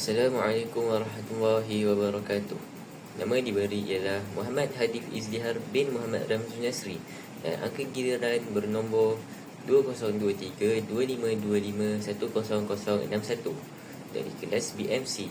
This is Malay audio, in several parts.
Assalamualaikum warahmatullahi wabarakatuh. Nama diberi ialah Muhammad Hadif Izdihar bin Muhammad Ramzul Nasri dan angka giliran bernombor 2023-2525-10061 dari kelas BMC.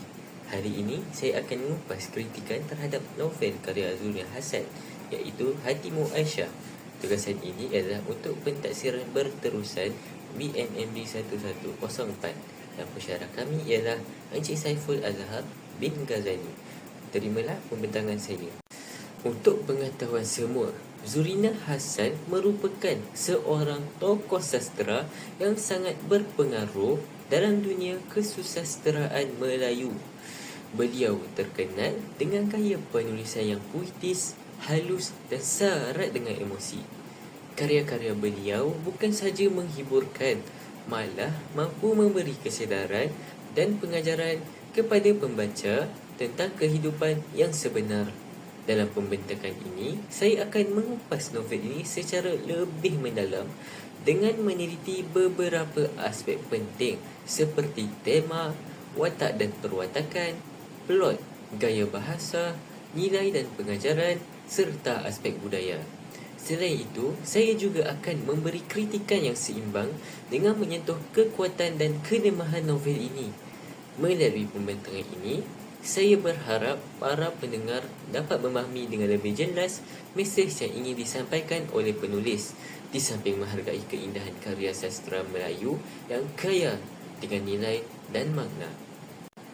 Hari ini saya akan mengupas kritikan terhadap novel karya Zulniah Hassan iaitu Hatimu Aisyah. Tugasan ini adalah untuk pentaksiran berterusan BNMB 1104 dan pensyarah kami ialah Encik Saiful Azhar bin Ghazali. Terimalah pembentangan saya. Untuk pengetahuan semua, Zulniah Hassan merupakan seorang tokoh sastera yang sangat berpengaruh dalam dunia kesusasteraan Melayu. Beliau terkenal dengan gaya penulisan yang puitis, halus dan syarat dengan emosi. Karya-karya beliau bukan sahaja menghiburkan, malah mampu memberi kesedaran dan pengajaran kepada pembaca tentang kehidupan yang sebenar. Dalam pembentakan ini, saya akan mengupas novel ini secara lebih mendalam dengan meneliti beberapa aspek penting seperti tema, watak dan perwatakan, plot, gaya bahasa, nilai dan pengajaran serta aspek budaya. Selain itu, saya juga akan memberi kritikan yang seimbang dengan menyentuh kekuatan dan kelemahan novel ini. Melalui pembentangan ini, saya berharap para pendengar dapat memahami dengan lebih jelas mesej yang ingin disampaikan oleh penulis, di samping menghargai keindahan karya sastera Melayu yang kaya dengan nilai dan makna.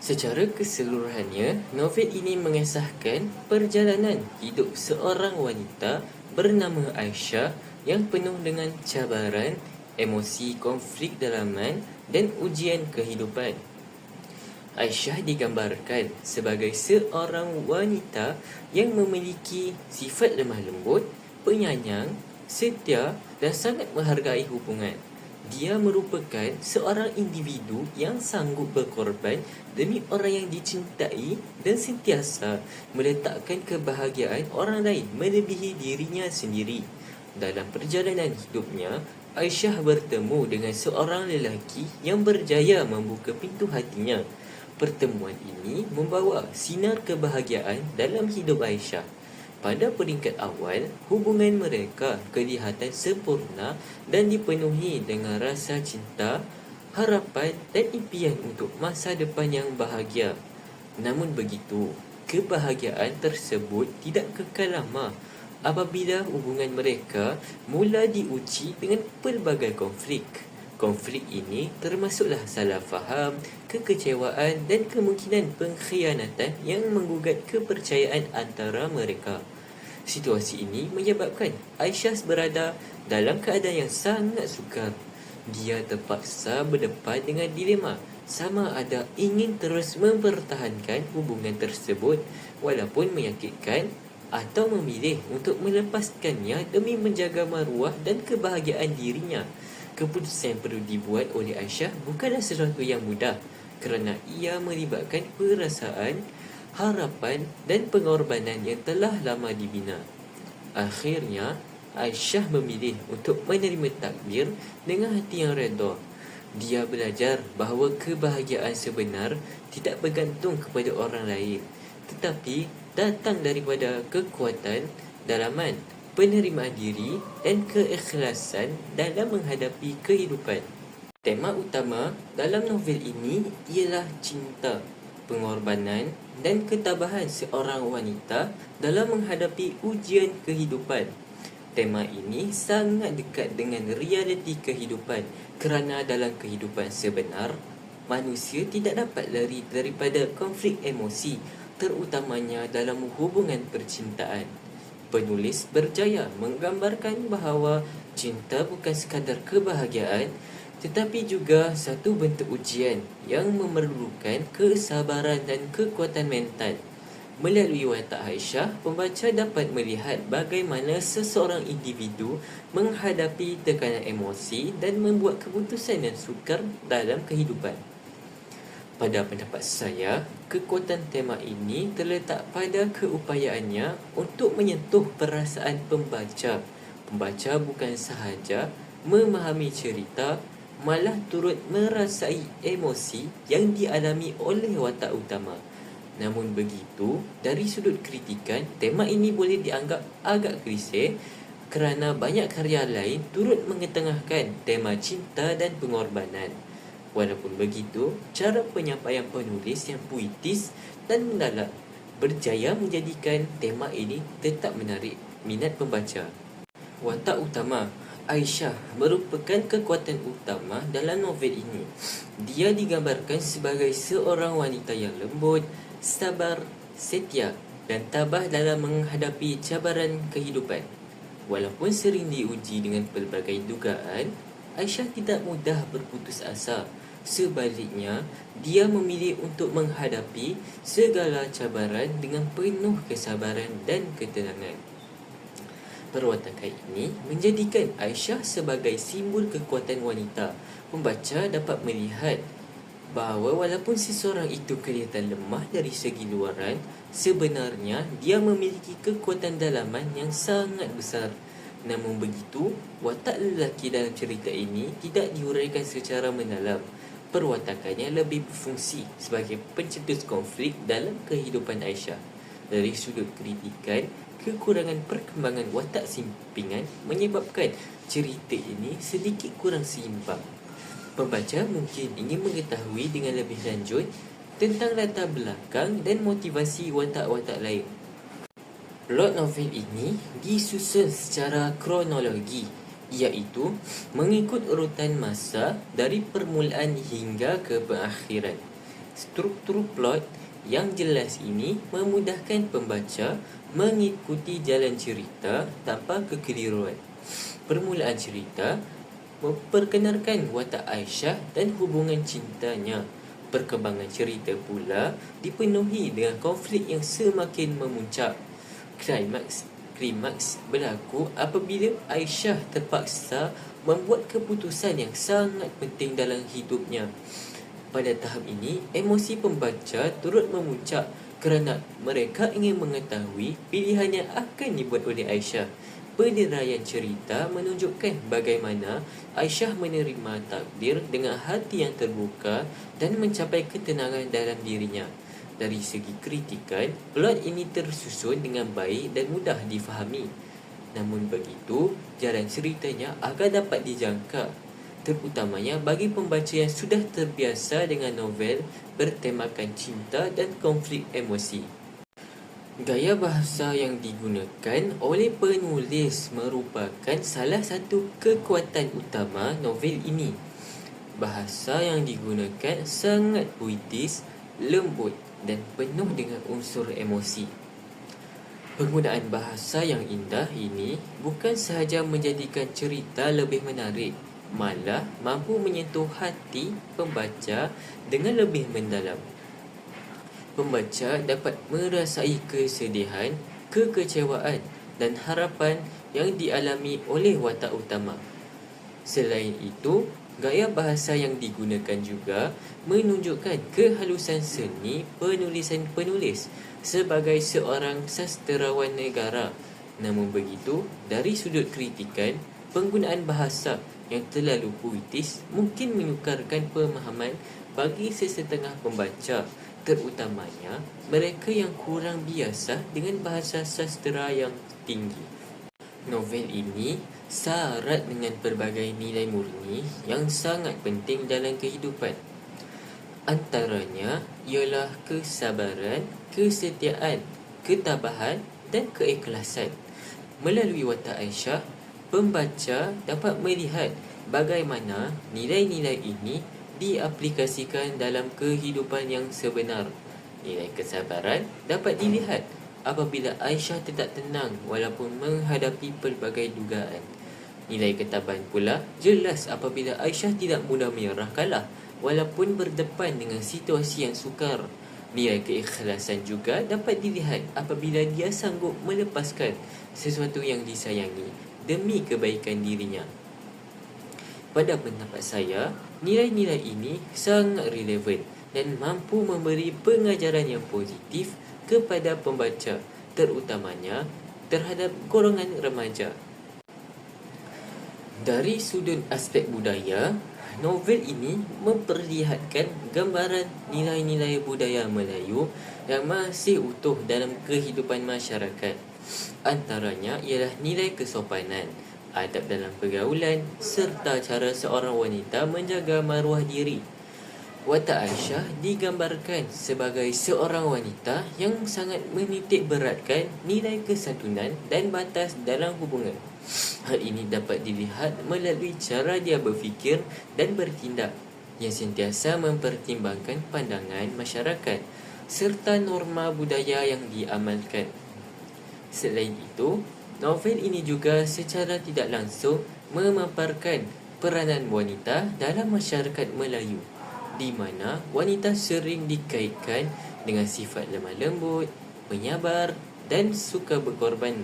Secara keseluruhannya, novel ini mengisahkan perjalanan hidup seorang wanita bernama Aisyah yang penuh dengan cabaran, emosi, konflik dalaman dan ujian kehidupan. Aisyah digambarkan sebagai seorang wanita yang memiliki sifat lemah lembut, penyayang, setia dan sangat menghargai hubungan. Dia merupakan seorang individu yang sanggup berkorban demi orang yang dicintai dan sentiasa meletakkan kebahagiaan orang lain melebihi dirinya sendiri. Dalam perjalanan hidupnya, Aisyah bertemu dengan seorang lelaki yang berjaya membuka pintu hatinya. Pertemuan ini membawa sinar kebahagiaan dalam hidup Aisyah. Pada peringkat awal, hubungan mereka kelihatan sempurna dan dipenuhi dengan rasa cinta, harapan dan impian untuk masa depan yang bahagia. Namun begitu, kebahagiaan tersebut tidak kekal lama apabila hubungan mereka mula diuji dengan pelbagai konflik. Konflik ini termasuklah salah faham, kekecewaan dan kemungkinan pengkhianatan yang menggugat kepercayaan antara mereka. Situasi ini menyebabkan Aisyah berada dalam keadaan yang sangat sukar. Dia terpaksa berdepan dengan dilema sama ada ingin terus mempertahankan hubungan tersebut walaupun menyakitkan atau memilih untuk melepaskannya demi menjaga maruah dan kebahagiaan dirinya. Keputusan yang perlu dibuat oleh Aisyah bukanlah sesuatu yang mudah kerana ia melibatkan perasaan, harapan dan pengorbanan yang telah lama dibina. Akhirnya, Aisyah memilih untuk menerima takdir dengan hati yang redha. Dia belajar bahawa kebahagiaan sebenar tidak bergantung kepada orang lain, tetapi datang daripada kekuatan, dalaman, penerimaan diri dan keikhlasan dalam menghadapi kehidupan. Tema utama dalam novel ini ialah cinta, pengorbanan dan ketabahan seorang wanita dalam menghadapi ujian kehidupan. Tema ini sangat dekat dengan realiti kehidupan kerana dalam kehidupan sebenar, manusia tidak dapat lari daripada konflik emosi, terutamanya dalam hubungan percintaan. Penulis berjaya menggambarkan bahawa cinta bukan sekadar kebahagiaan tetapi juga satu bentuk ujian yang memerlukan kesabaran dan kekuatan mental. Melalui watak Aisyah, pembaca dapat melihat bagaimana seseorang individu menghadapi tekanan emosi dan membuat keputusan yang sukar dalam kehidupan. Pada pendapat saya, kekuatan tema ini terletak pada keupayaannya untuk menyentuh perasaan pembaca. Pembaca bukan sahaja memahami cerita, malah turut merasai emosi yang dialami oleh watak utama. Namun begitu, dari sudut kritikan, tema ini boleh dianggap agak klise kerana banyak karya lain turut mengetengahkan tema cinta dan pengorbanan. Walaupun begitu, cara penyampaian penulis yang puitis dan mendalam berjaya menjadikan tema ini tetap menarik minat pembaca. Watak utama Aisyah merupakan kekuatan utama dalam novel ini. Dia digambarkan sebagai seorang wanita yang lembut, sabar, setia dan tabah dalam menghadapi cabaran kehidupan. Walaupun sering diuji dengan pelbagai dugaan, Aisyah tidak mudah berputus asa. Sebaliknya, dia memilih untuk menghadapi segala cabaran dengan penuh kesabaran dan ketenangan. Perwatakan ini menjadikan Aisyah sebagai simbol kekuatan wanita. Pembaca dapat melihat bahawa walaupun seseorang itu kelihatan lemah dari segi luaran, sebenarnya dia memiliki kekuatan dalaman yang sangat besar. Namun begitu, watak lelaki dalam cerita ini tidak diuraikan secara mendalam. Perwatakannya lebih berfungsi sebagai pencetus konflik dalam kehidupan Aisyah. Dari sudut kritikan, kekurangan perkembangan watak simpingan menyebabkan cerita ini sedikit kurang seimbang. Pembaca mungkin ingin mengetahui dengan lebih lanjut tentang latar belakang dan motivasi watak-watak lain. Plot novel ini disusun secara kronologi, iaitu mengikut urutan masa dari permulaan hingga ke perakhiran. Struktur plot yang jelas ini memudahkan pembaca mengikuti jalan cerita tanpa kekeliruan. Permulaan cerita memperkenalkan watak Aisyah dan hubungan cintanya. Perkembangan cerita pula dipenuhi dengan konflik yang semakin memuncak. Klimaks berlaku apabila Aisyah terpaksa membuat keputusan yang sangat penting dalam hidupnya. Pada tahap ini, emosi pembaca turut memuncak kerana mereka ingin mengetahui pilihan yang akan dibuat oleh Aisyah. Penderaian cerita menunjukkan bagaimana Aisyah menerima takdir dengan hati yang terbuka dan mencapai ketenangan dalam dirinya. Dari segi kritikan, plot ini tersusun dengan baik dan mudah difahami. Namun begitu, jalan ceritanya agak dapat dijangka, terutamanya bagi pembaca yang sudah terbiasa dengan novel bertemakan cinta dan konflik emosi. Gaya bahasa yang digunakan oleh penulis merupakan salah satu kekuatan utama novel ini. Bahasa yang digunakan sangat puitis, lembut dan penuh dengan unsur emosi. Penggunaan bahasa yang indah ini bukan sahaja menjadikan cerita lebih menarik, malah mampu menyentuh hati pembaca dengan lebih mendalam. Pembaca dapat merasai kesedihan, kekecewaan dan harapan yang dialami oleh watak utama. Selain itu, gaya bahasa yang digunakan juga menunjukkan kehalusan seni penulisan penulis sebagai seorang sastrawan negara. Namun begitu, dari sudut kritikan, penggunaan bahasa yang terlalu puitis mungkin menyukarkan pemahaman bagi sesetengah pembaca, terutamanya mereka yang kurang biasa dengan bahasa sastera yang tinggi. Novel ini syarat dengan pelbagai nilai murni yang sangat penting dalam kehidupan. Antaranya ialah kesabaran, kesetiaan, ketabahan dan keikhlasan. Melalui watak Aisyah, pembaca dapat melihat bagaimana nilai-nilai ini diaplikasikan dalam kehidupan yang sebenar. Nilai kesabaran dapat dilihat apabila Aisyah tetap tenang walaupun menghadapi pelbagai dugaan. Nilai ketabahan pula jelas apabila Aisyah tidak mudah menyerah kalah walaupun berdepan dengan situasi yang sukar. Nilai keikhlasan juga dapat dilihat apabila dia sanggup melepaskan sesuatu yang disayangi demi kebaikan dirinya. Pada pendapat saya, nilai-nilai ini sangat relevan dan mampu memberi pengajaran yang positif kepada pembaca, terutamanya terhadap golongan remaja. Dari sudut aspek budaya, Novel ini memperlihatkan gambaran nilai-nilai budaya Melayu yang masih utuh dalam kehidupan masyarakat. Antaranya ialah nilai kesopanan, adab dalam pergaulan serta cara seorang wanita menjaga maruah diri. Watak Aisyah digambarkan sebagai seorang wanita yang sangat menitik beratkan nilai kesantunan dan batas dalam hubungan. Hal ini dapat dilihat melalui cara dia berfikir dan bertindak yang sentiasa mempertimbangkan pandangan masyarakat serta norma budaya yang diamalkan. Selain itu, novel ini juga secara tidak langsung memaparkan peranan wanita dalam masyarakat Melayu, di mana wanita sering dikaitkan dengan sifat lemah lembut, penyabar dan suka berkorban.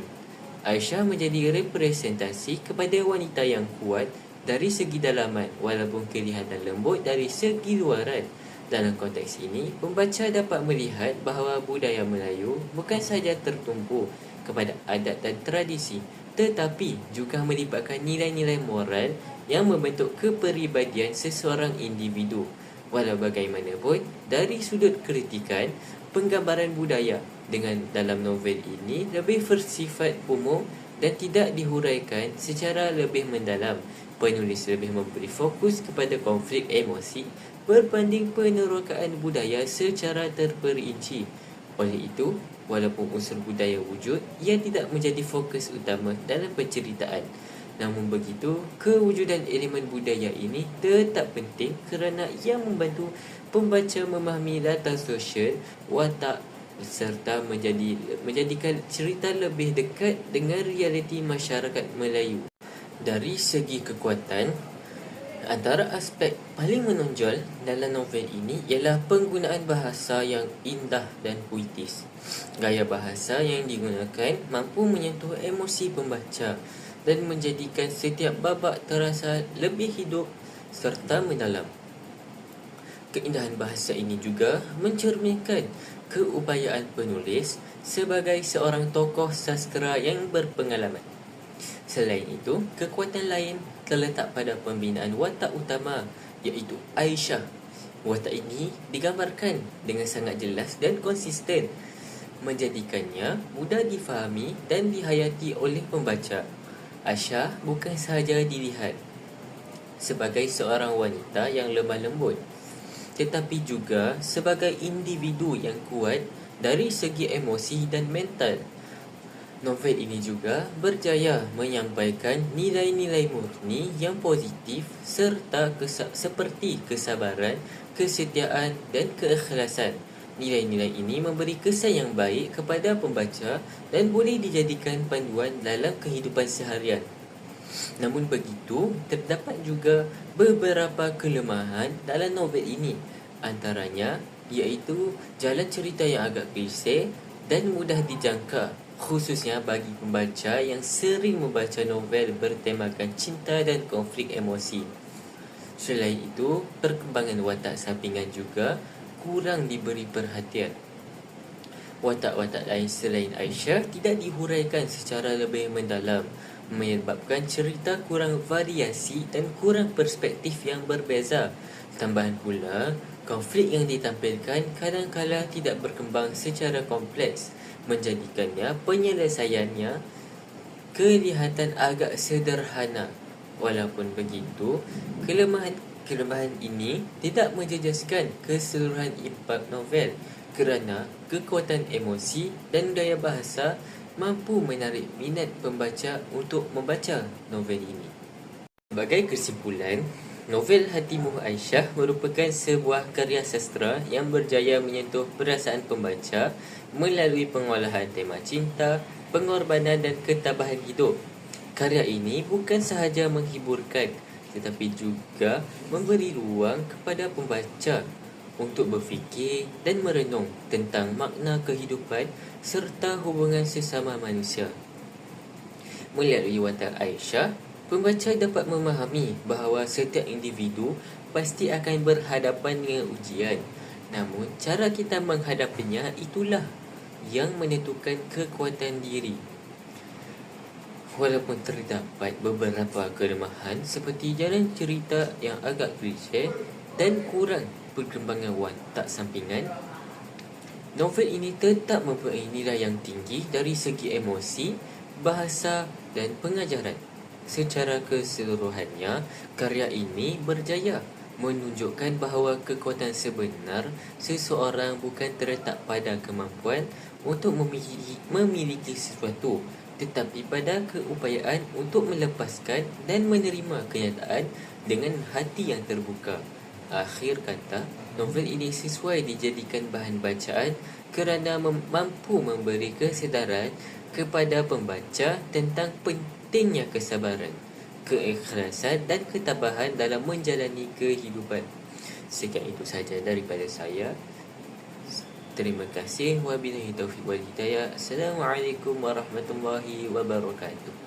Aisyah menjadi representasi kepada wanita yang kuat dari segi dalaman walaupun kelihatan lembut dari segi luaran. Dalam konteks ini, pembaca dapat melihat bahawa budaya Melayu bukan sahaja tertumpu kepada adat dan tradisi, tetapi juga melibatkan nilai-nilai moral yang membentuk kepribadian seseorang individu. Walau bagaimanapun, dari sudut kritikan, penggambaran budaya dengan dalam novel ini lebih bersifat umum dan tidak dihuraikan secara lebih mendalam. Penulis lebih memberi fokus kepada konflik emosi berbanding penerokaan budaya secara terperinci. Oleh itu, walaupun unsur budaya wujud, ia tidak menjadi fokus utama dalam penceritaan. Namun begitu, kewujudan elemen budaya ini tetap penting kerana ia membantu pembaca memahami latar sosial, watak serta menjadikan cerita lebih dekat dengan realiti masyarakat Melayu. Dari segi kekuatan, antara aspek paling menonjol dalam novel ini ialah penggunaan bahasa yang indah dan puitis. Gaya bahasa yang digunakan mampu menyentuh emosi pembaca dan menjadikan setiap babak terasa lebih hidup serta mendalam. Keindahan bahasa ini juga mencerminkan keupayaan penulis sebagai seorang tokoh sastera yang berpengalaman. Selain itu, kekuatan lain terletak pada pembinaan watak utama, iaitu Aisyah. Watak ini digambarkan dengan sangat jelas dan konsisten, menjadikannya mudah difahami dan dihayati oleh pembaca. Aisyah bukan sahaja dilihat sebagai seorang wanita yang lemah lembut, tetapi juga sebagai individu yang kuat dari segi emosi dan mental. Novel ini juga berjaya menyampaikan nilai-nilai murni yang positif serta seperti kesabaran, kesetiaan dan keikhlasan. Nilai-nilai ini memberi kesan yang baik kepada pembaca dan boleh dijadikan panduan dalam kehidupan seharian. Namun begitu, terdapat juga beberapa kelemahan dalam novel ini. Antaranya iaitu jalan cerita yang agak klise dan mudah dijangka, khususnya bagi pembaca yang sering membaca novel bertemakan cinta dan konflik emosi. Selain itu, perkembangan watak sampingan juga kurang diberi perhatian. Watak-watak lain selain Aisyah tidak dihuraikan secara lebih mendalam, menyebabkan cerita kurang variasi dan kurang perspektif yang berbeza. Tambahan pula, konflik yang ditampilkan kadang-kala tidak berkembang secara kompleks, menjadikannya penyelesaiannya kelihatan agak sederhana. Walaupun begitu, kelemahan ini tidak menjejaskan keseluruhan impak novel kerana kekuatan emosi dan gaya bahasa mampu menarik minat pembaca untuk membaca novel ini. Sebagai kesimpulan, novel Hatimu Aisyah merupakan sebuah karya sastera yang berjaya menyentuh perasaan pembaca melalui pengolahan tema cinta, pengorbanan dan ketabahan hidup. Karya ini bukan sahaja menghiburkan, tetapi juga memberi ruang kepada pembaca untuk berfikir dan merenung tentang makna kehidupan serta hubungan sesama manusia. Melalui watak Aisyah, pembaca dapat memahami bahawa setiap individu pasti akan berhadapan dengan ujian. Namun, cara kita menghadapinya itulah yang menentukan kekuatan diri. Walaupun terdapat beberapa kelemahan seperti jalan cerita yang agak klise dan kurang perkembangan watak sampingan, novel ini tetap mempunyai nilai yang tinggi dari segi emosi, bahasa dan pengajaran. Secara keseluruhannya, karya ini berjaya menunjukkan bahawa kekuatan sebenar seseorang bukan terletak pada kemampuan untuk memiliki sesuatu, tetapi pada keupayaan untuk melepaskan dan menerima kenyataan dengan hati yang terbuka. Akhir kata, novel ini sesuai dijadikan bahan bacaan kerana mampu memberi kesedaran kepada pembaca tentang pentingnya kesabaran, keikhlasan dan ketabahan dalam menjalani kehidupan. Sekian itu saja daripada saya. Terima kasih. Wabillahi taufiq wal hidayah. Assalamualaikum warahmatullahi wabarakatuh.